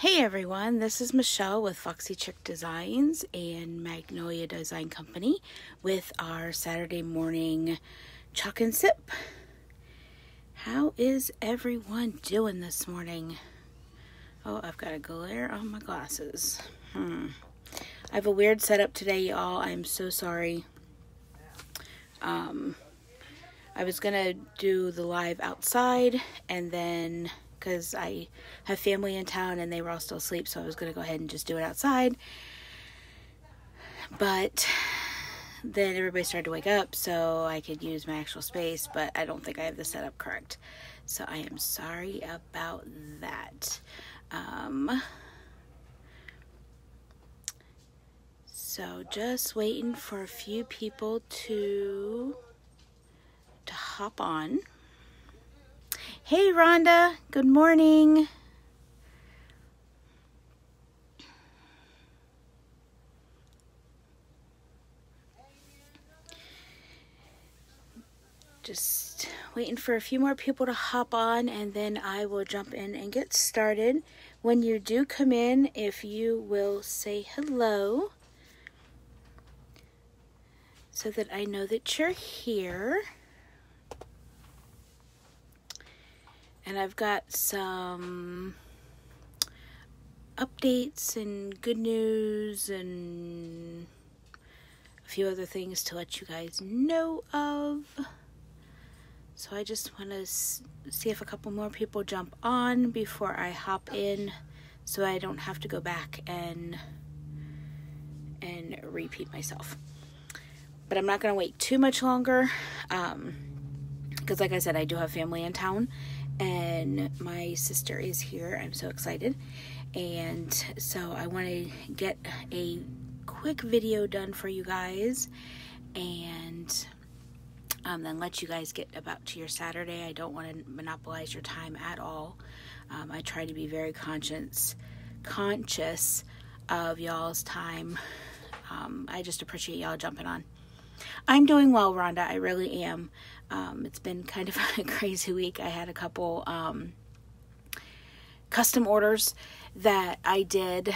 Hey everyone, this is Michelle with Foxy Chick Designs and Magnolia Design Company with our Saturday morning Chalk and Sip. How is everyone doing this morning? Oh, I've got a glare on my glasses. I have a weird setup today, y'all. I'm so sorry. I was gonna do the live outside, and then because I have family in town and they were all still asleep, so I was gonna go ahead and just do it outside. But then everybody started to wake up, so I could use my actual space, but I don't think I have the setup correct. So I am sorry about that. So just waiting for a few people to hop on. Hey Rhonda, good morning. Just waiting for a few more people to hop on, and then I will jump in and get started. When you do come in, if you will say hello so that I know that you're here. And I've got some updates and good news and a few other things to let you guys know of. So I just want to see if a couple more people jump on before I hop in, so I don't have to go back and repeat myself. But I'm not going to wait too much longer, because like I said, I do have family in town, and my sister is here. I'm so excited. And so I want to get a quick video done for you guys, and then let you guys get about to your Saturday. I don't want to monopolize your time at all. I try to be very conscious of y'all's time. I just appreciate y'all jumping on. I'm doing well, Rhonda. I really am. It's been kind of a crazy week. I had a couple custom orders that I did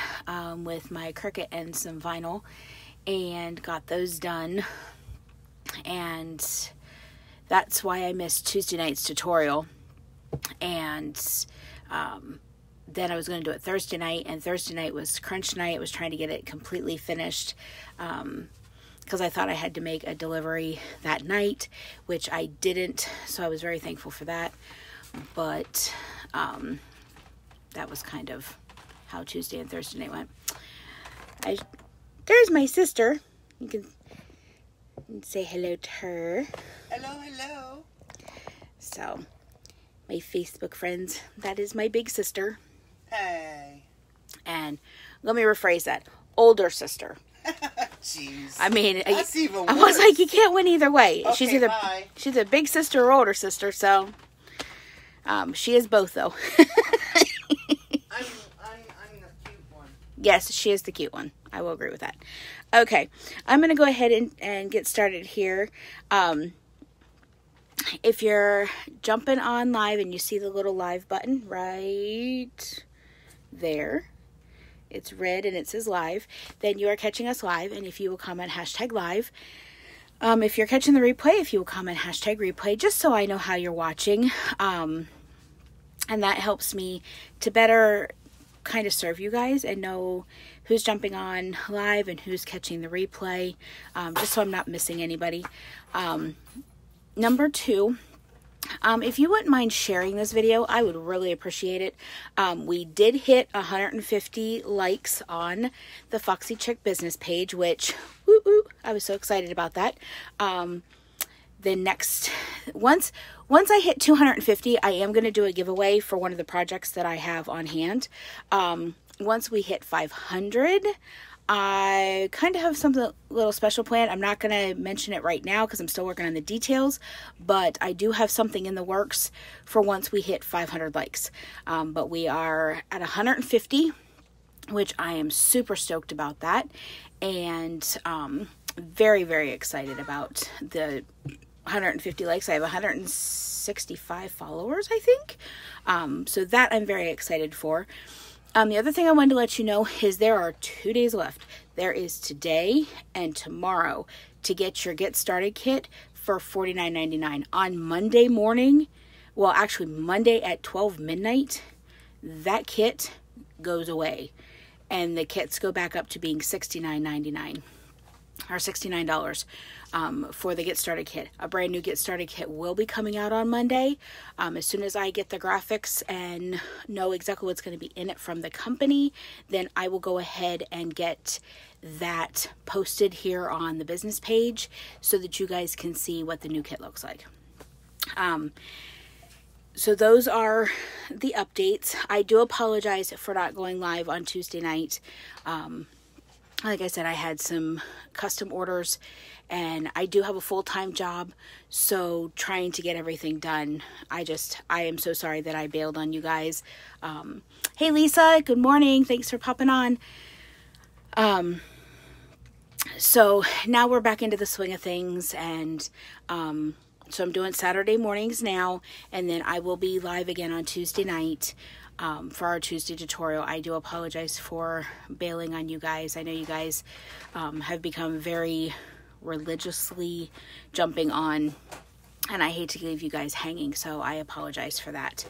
with my Cricut and some vinyl, and got those done. And that's why I missed Tuesday night's tutorial. And then I was going to do it Thursday night, and Thursday night was crunch night. I was trying to get it completely finished, because I thought I had to make a delivery that night, which I didn't, so I was very thankful for that. But that was kind of how Tuesday and Thursday night went. There's my sister. You can say hello to her. Hello, hello. So, my Facebook friends, that is my big sister. Hey. And let me rephrase that. Older sister. Jeez. I mean, that's even worse. I was like, you can't win either way. Okay, she's either bye. She's a big sister or older sister, so she is both though. I'm the cute one. Yes, she is the cute one. I will agree with that. Okay, I'm going to go ahead and get started here. If you're jumping on live and you see the little live button right there, it's red and it says live, then you are catching us live. And if you will comment hashtag live, if you're catching the replay, if you will comment hashtag replay, just so I know how you're watching. And that helps me to better kind of serve you guys and know who's jumping on live and who's catching the replay, just so I'm not missing anybody. Number two, if you wouldn't mind sharing this video, I would really appreciate it. We did hit 150 likes on the Foxy Chick business page, which, I was so excited about that. The next, once I hit 250, I am going to do a giveaway for one of the projects that I have on hand. Once we hit 500, I kind of have something a little special planned. I'm not going to mention it right now because I'm still working on the details, but I do have something in the works for once we hit 500 likes. But we are at 150, which I am super stoked about that, and very, very excited about the 150 likes. I have 165 followers, I think. So that I'm very excited for. The other thing I wanted to let you know is there are 2 days left. There is today and tomorrow to get your Get Started kit for $49.99. On Monday morning, well, actually Monday at 12 midnight, that kit goes away. And the kits go back up to being $69.99 or $69 for the Get Started kit. A brand new Get Started kit will be coming out on Monday. As soon as I get the graphics and know exactly what's going to be in it from the company, then I will go ahead and get that posted here on the business page so that you guys can see what the new kit looks like. So those are the updates. I do apologize for not going live on Tuesday night. Like I said, I had some custom orders and I do have a full-time job, so trying to get everything done, I am so sorry that I bailed on you guys. Hey Lisa, good morning. Thanks for popping on. So now we're back into the swing of things, and so I'm doing Saturday mornings now, and then I will be live again on Tuesday night for our Tuesday tutorial. I do apologize for bailing on you guys. I know you guys have become very religiously jumping on, and I hate to leave you guys hanging, so I apologize for that.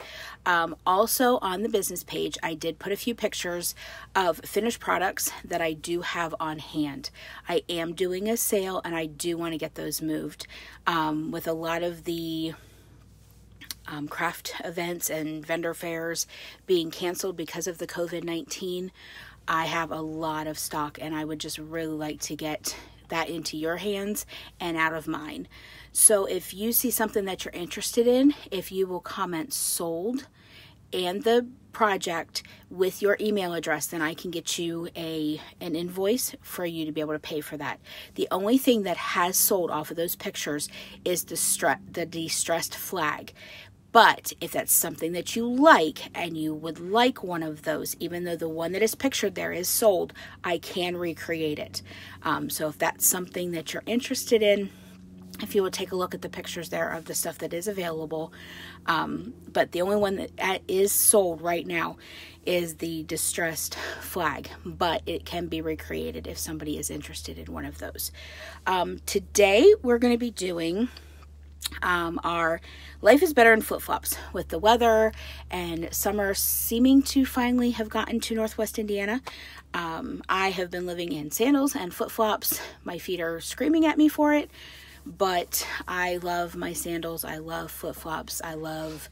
Also on the business page, I did put a few pictures of finished products that I do have on hand. I am doing a sale, and I do want to get those moved. With a lot of the craft events and vendor fairs being canceled because of the COVID-19, I have a lot of stock, and I would just really like to get that into your hands and out of mine. So if you see something that you're interested in, if you will comment sold and the project with your email address, then I can get you an invoice for you to be able to pay for that. The only thing that has sold off of those pictures is the distressed flag. But if that's something that you like and you would like one of those, even though the one that is pictured there is sold, I can recreate it. So if that's something that you're interested in, if you will take a look at the pictures there of the stuff that is available. But the only one that is sold right now is the distressed flag, but it can be recreated if somebody is interested in one of those. Today we're going to be doing our Life is Better in Flip-Flops. With the weather and summer seeming to finally have gotten to Northwest Indiana, I have been living in sandals and flip-flops. My feet are screaming at me for it, but I love my sandals. I love flip-flops. I love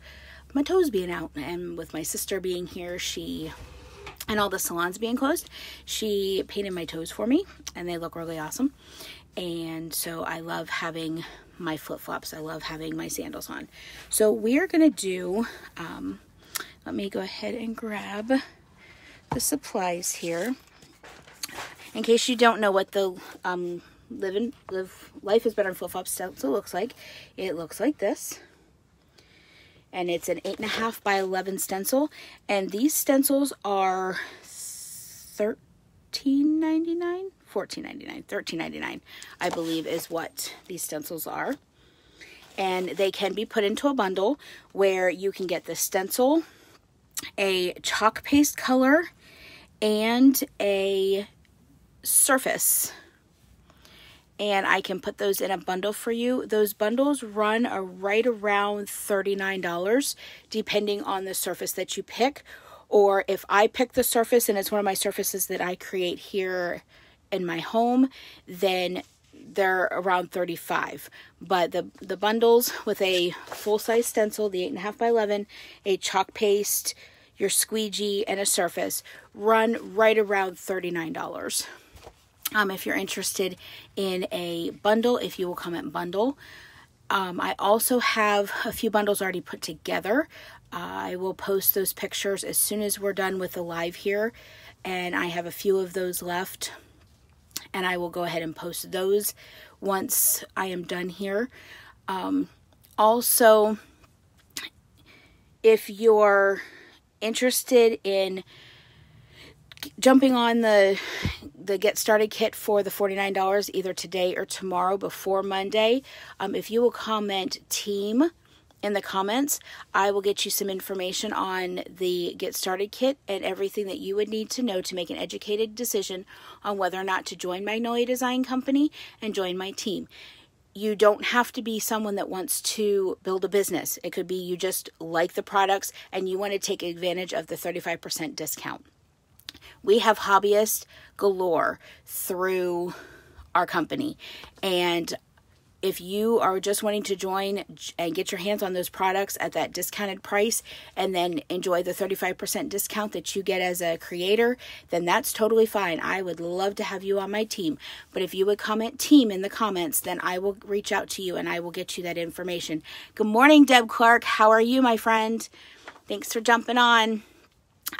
my toes being out, and with my sister being here, and all the salons being closed, she painted my toes for me, and they look really awesome. And so I love having my flip-flops. I love having my sandals on. So we are going to do, let me go ahead and grab the supplies here. In case you don't know what the Life is Better in Flip-Flops stencil looks like, it looks like this. And it's an 8.5 by 11 stencil. And these stencils are $13.99? $14.99, $13.99, I believe is what these stencils are. And they can be put into a bundle where you can get the stencil, a chalk paste color, and a surface. And I can put those in a bundle for you. Those bundles run right around $39, depending on the surface that you pick. Or if I pick the surface and it's one of my surfaces that I create here in my home, then they're around $35. But the bundles with a full-size stencil, the 8.5 by 11, a chalk paste, your squeegee, and a surface run right around $39. If you're interested in a bundle, if you will comment bundle. I also have a few bundles already put together. I will post those pictures as soon as we're done with the live here, and I have a few of those left. And I will go ahead and post those once I am done here. Also, if you're interested in jumping on the Get Started kit for the $49 either today or tomorrow before Monday, if you will comment team in the comments, I will get you some information on the Get Started Kit and everything that you would need to know to make an educated decision on whether or not to join Magnolia Design Company and join my team. You don't have to be someone that wants to build a business. It could be you just like the products and you want to take advantage of the 35% discount. We have hobbyists galore through our company, and if you are just wanting to join and get your hands on those products at that discounted price and then enjoy the 35% discount that you get as a creator, then that's totally fine. I would love to have you on my team. But if you would comment team in the comments, then I will reach out to you and I will get you that information. Good morning, Deb Clark. How are you, my friend? Thanks for jumping on.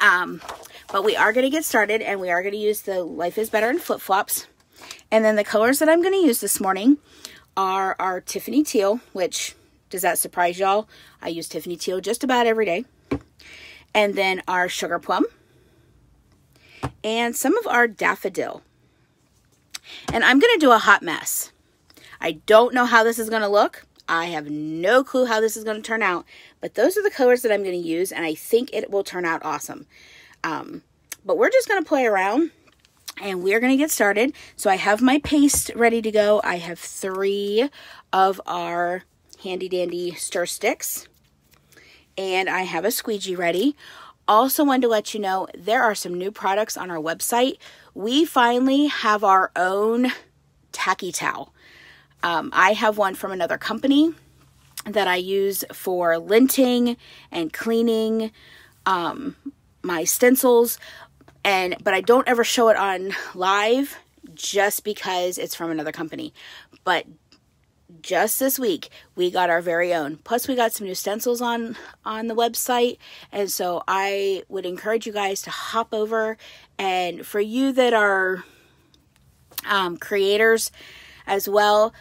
But we are going to get started, and we are going to use the Life is Better in flip-flops. And then the colors that I'm going to use this morning are our Tiffany Teal, which, does that surprise y'all? I use Tiffany Teal just about every day. And then our Sugar Plum. And some of our Daffodil. And I'm going to do a hot mess. I don't know how this is going to look. I have no clue how this is going to turn out. But those are the colors that I'm going to use, and I think it will turn out awesome. But we're just going to play around. And we're going to get started. So I have my paste ready to go. I have 3 of our handy dandy stir sticks. And I have a squeegee ready. Also wanted to let you know there are some new products on our website. We finally have our own tacky towel. I have one from another company that I use for linting and cleaning my stencils. But I don't ever show it on live just because it's from another company. But just this week, we got our very own. Plus, we got some new stencils on the website. And so I would encourage you guys to hop over. And for you that are creators as well,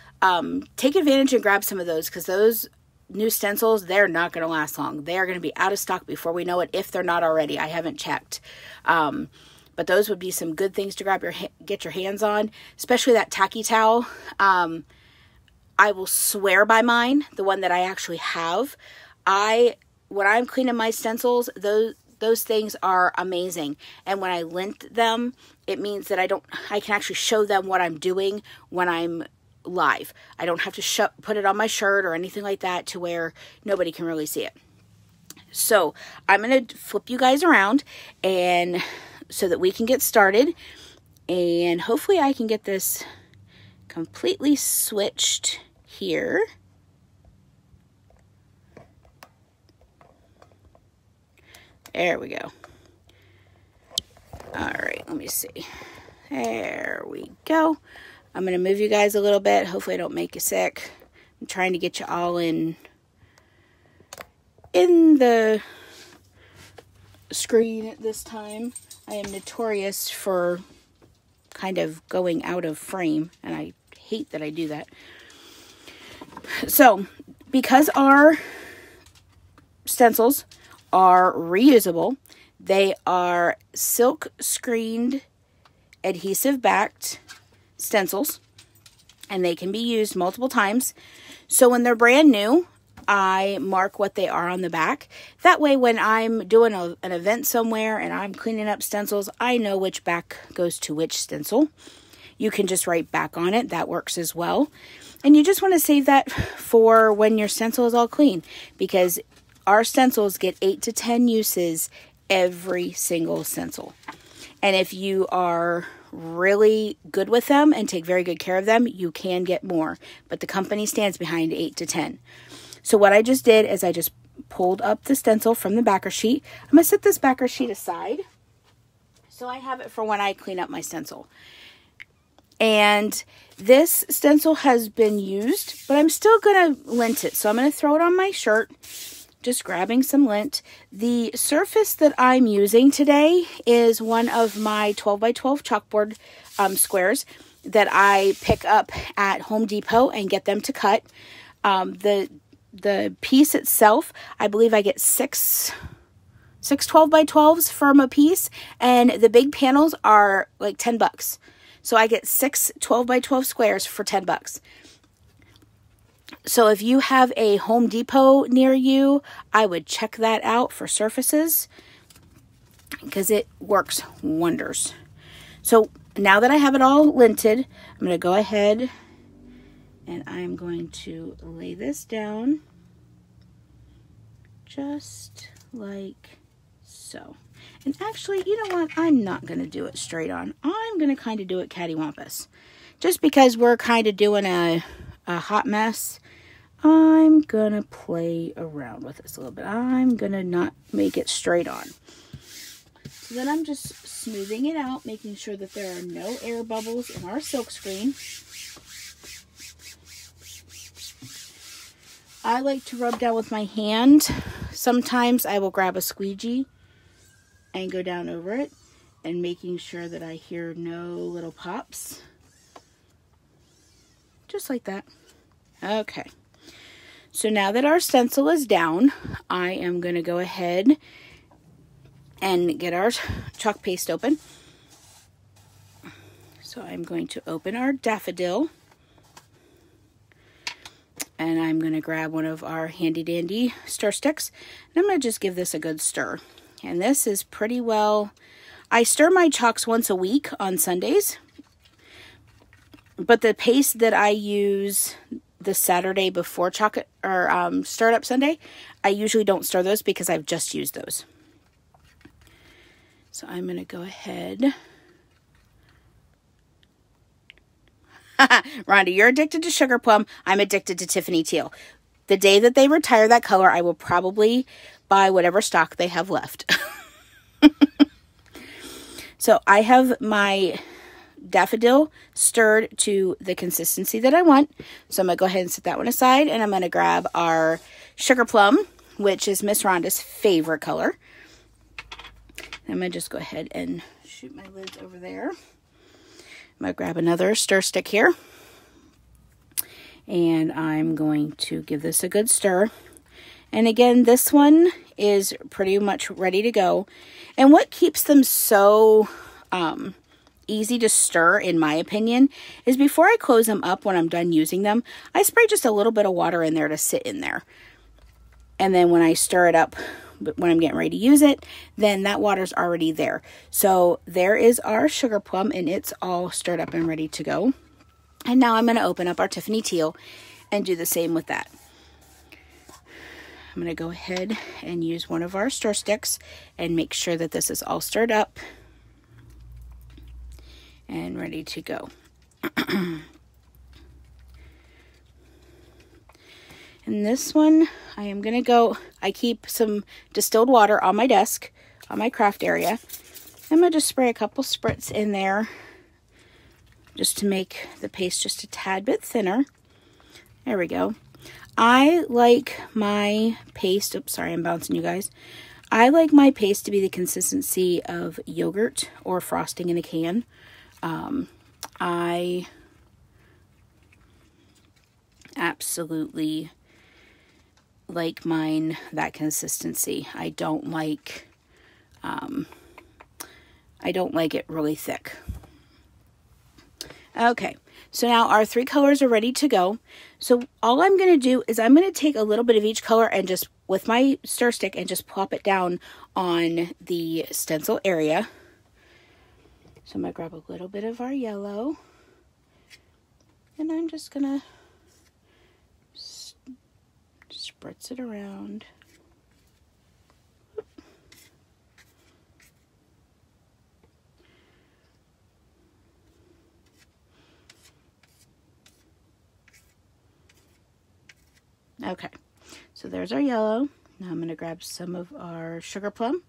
take advantage and grab some of those, because those new stencils, they're not going to last long. They are going to be out of stock before we know it, if they're not already. I haven't checked. But those would be some good things to get your hands on, especially that tacky towel. I will swear by mine, the one that I actually have. When I'm cleaning my stencils, those things are amazing. And when I lint them, it means that I can actually show them what I'm doing when I'm live. I don't have to put it on my shirt or anything like that to where nobody can really see it. So I'm going to flip you guys around and so that we can get started, and hopefully I can get this completely switched here. There we go. All right, let me see. There we go. I'm going to move you guys a little bit. Hopefully I don't make you sick. I'm trying to get you all in the screen at this time. I am notorious for kind of going out of frame, and I hate that I do that. So, because our stencils are reusable, they are silk screened, adhesive backed stencils, and they can be used multiple times. So when they're brand new, I mark what they are on the back. That way when I'm doing an event somewhere and I'm cleaning up stencils, I know which back goes to which stencil. You can just write back on it. That works as well. And you just want to save that for when your stencil is all clean, because our stencils get 8 to 10 uses every single stencil. And if you are really good with them and take very good care of them, you can get more. But the company stands behind 8 to 10. So what I just did is I just pulled up the stencil from the backer sheet. I'm going to set this backer sheet aside so I have it for when I clean up my stencil. And this stencil has been used, but I'm still going to lint it. So I'm going to throw it on my shirt, just grabbing some lint. The surface that I'm using today is one of my 12 by 12 chalkboard squares that I pick up at Home Depot and get them to cut. The piece itself, I believe I get six 12 by 12s from a piece, and the big panels are like $10. So I get 6 12 by 12 squares for $10. So if you have a Home Depot near you, I would check that out for surfaces because it works wonders. So now that I have it all linted, I'm going to go ahead and I'm going to lay this down just like so. And actually, you know what? I'm not going to do it straight on. I'm going to kind of do it cattywampus. Just because we're kind of doing a hot mess, I'm going to play around with this a little bit. I'm going to not make it straight on. So then I'm just smoothing it out, making sure that there are no air bubbles in our silkscreen. I like to rub down with my hand. Sometimes I will grab a squeegee and go down over it, and making sure that I hear no little pops. Just like that. Okay. So now that our stencil is down, I am going to go ahead and get our chalk paste open. So I'm going to open our daffodil. And I'm going to grab one of our handy dandy stir sticks. And I'm going to just give this a good stir. And this is pretty well... I stir my chalks once a week on Sundays. But the paste that I use the Saturday before chocolate or stir it up Sunday, I usually don't stir those because I've just used those. So I'm going to go ahead. Rhonda, you're addicted to sugar plum. I'm addicted to Tiffany teal. The day that they retire that color, I will probably buy whatever stock they have left. So I have my daffodil stirred to the consistency that I want. So I'm going to go ahead and set that one aside. And I'm going to grab our sugar plum, which is Miss Rhonda's favorite color. I'm going to just go ahead and shoot my lids over there. I'm going to grab another stir stick here. And I'm going to give this a good stir. And again, this one is pretty much ready to go. And what keeps them so easy to stir, in my opinion, is before I close them up when I'm done using them, I spray just a little bit of water in there to sit in there. And then when I stir it up, when I'm getting ready to use it, then that water's already there. So there is our sugar plum, and it's all stirred up and ready to go. And now I'm going to open up our Tiffany teal and do the same with that. I'm going to go ahead and use one of our stir sticks and make sure that this is all stirred up and ready to go. And this one, I am going to go, I keep some distilled water on my desk, on my craft area. I'm going to just spray a couple spritz in there just to make the paste just a tad bit thinner. There we go. I like my paste, oops, sorry, I'm bouncing you guys. I like my paste to be the consistency of yogurt or frosting in a can. I absolutely like mine that consistency. I don't like it really thick. Okay, so now our 3 colors are ready to go. So all I'm going to do is I'm going to take a little bit of each color and just with my stir stick and just plop it down on the stencil area. So I'm going to grab a little bit of our yellow, and I'm just going to spritz it around. Okay, so there's our yellow. Now I'm going to grab some of our sugar plum.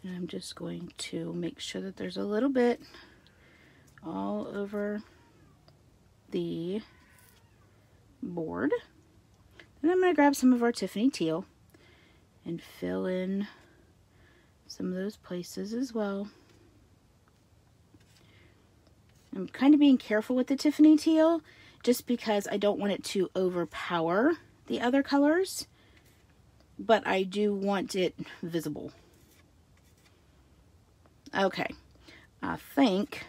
And I'm just going to make sure that there's a little bit all over the board. Then I'm going to grab some of our Tiffany teal and fill in some of those places as well. I'm kind of being careful with the Tiffany teal just because I don't want it to overpower the other colors, but I do want it visible. Okay, I think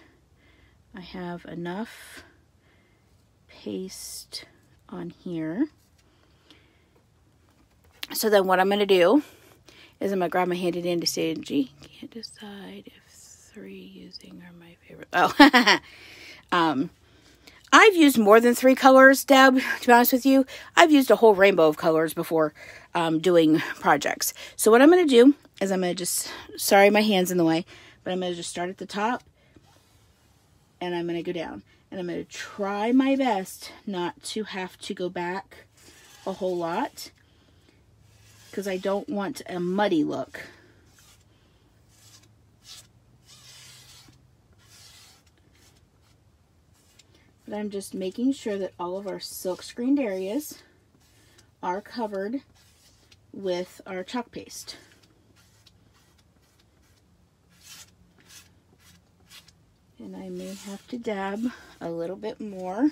I have enough paste on here. So then what I'm going to do is I'm going to grab my handy dandy G. Can't decide if 3 using are my favorite. Oh, I've used more than 3 colors, Deb, to be honest with you. I've used a whole rainbow of colors before doing projects. So what I'm going to do is I'm going to just, sorry my hand's in the way, but I'm going to just start at the top and I'm going to go down. And I'm going to try my best not to have to go back a whole lot because I don't want a muddy look. But I'm just making sure that all of our silk screened areas are covered with our chalk paste. And I may have to dab a little bit more.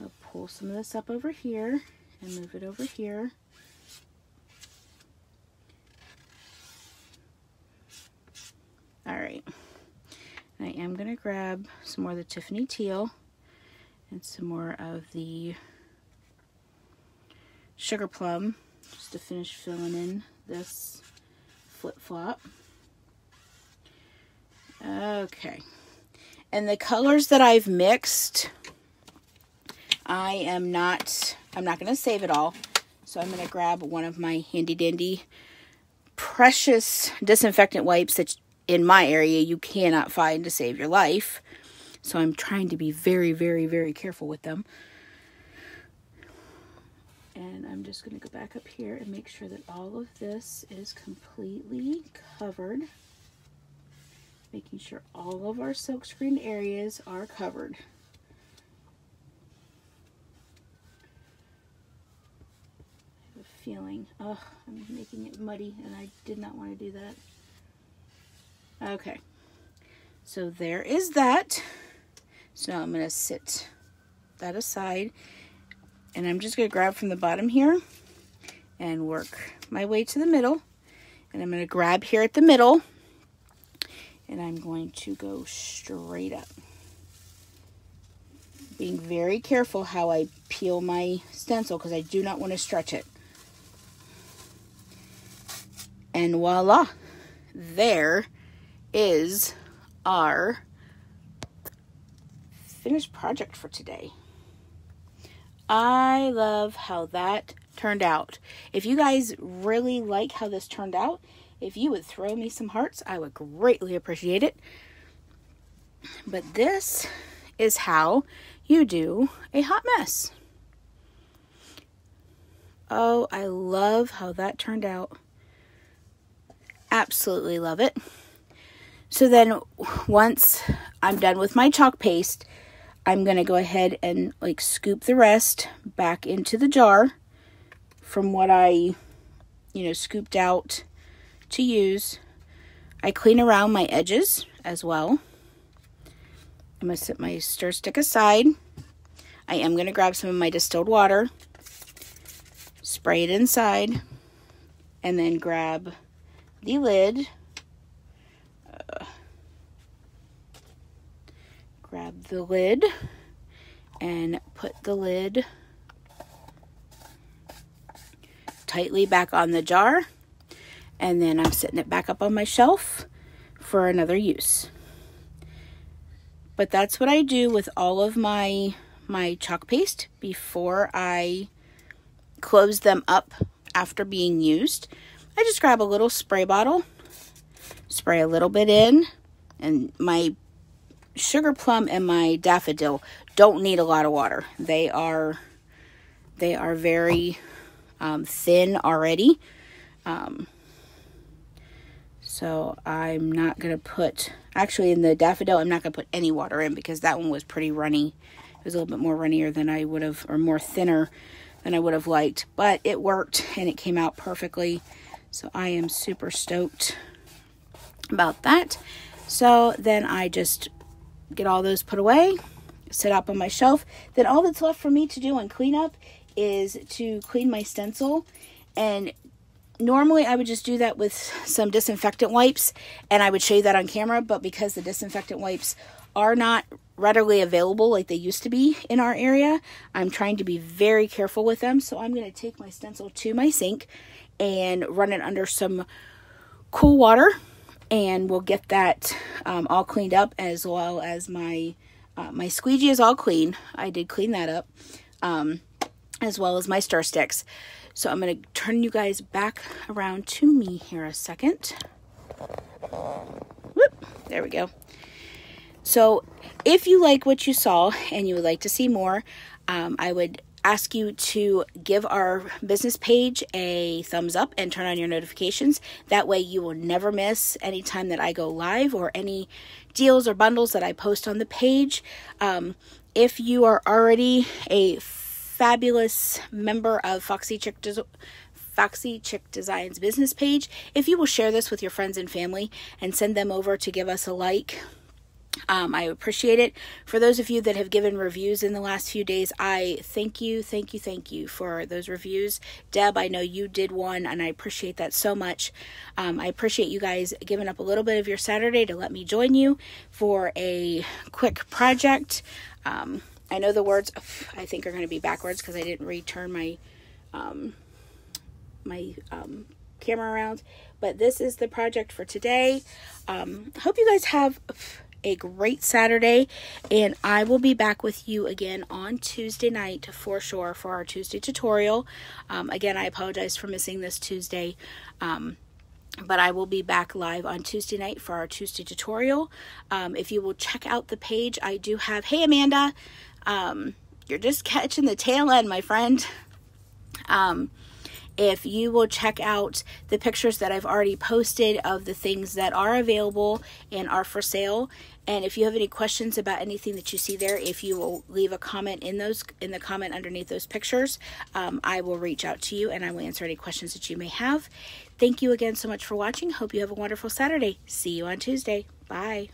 I'll pull some of this up over here and move it over here. All right. I am going to grab some more of the Tiffany Teal and some more of the Sugar Plum just to finish filling in this flip-flop. Okay. And the colors that I've mixed, I'm not going to save it all. So I'm going to grab one of my handy dandy precious disinfectant wipes that in my area you cannot find to save your life. So I'm trying to be very, very, very careful with them. And I'm just going to go back up here and make sure that all of this is completely covered. Making sure all of our silkscreen areas are covered. I have a feeling, oh, I'm making it muddy and I did not want to do that. Okay, so there is that. So now I'm going to sit that aside and I'm just going to grab from the bottom here and work my way to the middle. And I'm going to grab here at the middle and I'm going to go straight up. Being very careful how I peel my stencil because I do not want to stretch it. And voila, there is our finished project for today. I love how that turned out. If you guys really like how this turned out, if you would throw me some hearts, I would greatly appreciate it. But this is how you do a hot mess. Oh, I love how that turned out. Absolutely love it. So then once I'm done with my chalk paste, I'm going to go ahead and like scoop the rest back into the jar from what I, scooped out to use. I clean around my edges as well. I'm going to set my stir stick aside. I am going to grab some of my distilled water, spray it inside, and then grab the lid. Grab the lid and put the lid tightly back on the jar. And then I'm setting it back up on my shelf for another use. But that's what I do with all of my chalk paste before I close them up after being used. I just grab a little spray bottle, spray a little bit in, and my Sugar Plum and my Daffodil don't need a lot of water. They are very thin already. So I'm not going to put, actually in the Daffodil, I'm not going to put any water in because that one was pretty runny. It was a little bit more runnier than I would have, or more thinner than I would have liked. But it worked and it came out perfectly. So I am super stoked about that. So then I just get all those put away, set up on my shelf. Then all that's left for me to do and clean up is to clean my stencil. And normally I would just do that with some disinfectant wipes and I would show you that on camera, but because the disinfectant wipes are not readily available like they used to be in our area. I'm trying to be very careful with them. So I'm going to take my stencil to my sink and run it under some cool water. And we'll get that all cleaned up, as well as my squeegee is all clean. I did clean that up, as well as my stir sticks. So I'm going to turn you guys back around to me here a second. Whoop, there we go. So if you like what you saw and you would like to see more, I would ask you to give our business page a thumbs up and turn on your notifications. That way you will never miss any time that I go live or any deals or bundles that I post on the page. If you are already a fabulous member of Foxy Chick Designs business page, if you will share this with your friends and family and send them over to give us a like, I appreciate it. For those of you that have given reviews in the last few days, I thank you for those reviews. Deb, I know you did one, and I appreciate that so much. I appreciate you guys giving up a little bit of your Saturday to let me join you for a quick project. I know the words, I think, are going to be backwards because I didn't return my camera around. But this is the project for today. Hope you guys have a great Saturday, and I will be back with you again on Tuesday night for sure for our Tuesday tutorial. Again, I apologize for missing this Tuesday, but I will be back live on Tuesday night for our Tuesday tutorial. If you will check out the page, I do have, hey Amanda, you're just catching the tail end, my friend. If you will check out the pictures that I've already posted of the things that are available and are for sale, and if you have any questions about anything that you see there, if you will leave a comment in the comment underneath those pictures, I will reach out to you and I will answer any questions that you may have. Thank you again so much for watching. Hope you have a wonderful Saturday. See you on Tuesday. Bye.